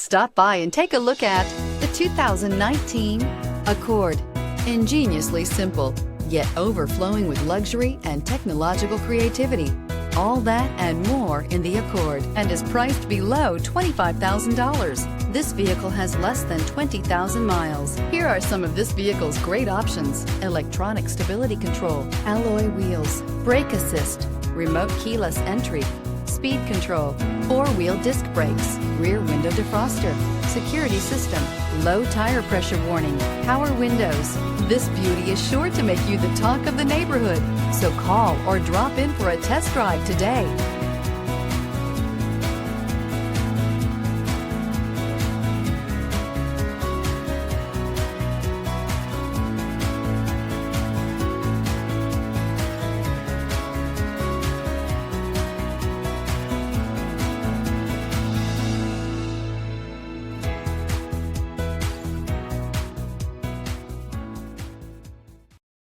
Stop by and take a look at the 2019 Accord. Ingeniously simple, yet overflowing with luxury and technological creativity. All that and more in the Accord, and is priced below $25,000. This vehicle has less than 20,000 miles. Here are some of this vehicle's great options: electronic stability control, alloy wheels, brake assist, remote keyless entry, speed control, four-wheel disc brakes, rear window defroster, security system, low tire pressure warning, power windows. This beauty is sure to make you the talk of the neighborhood. So call or drop in for a test drive today.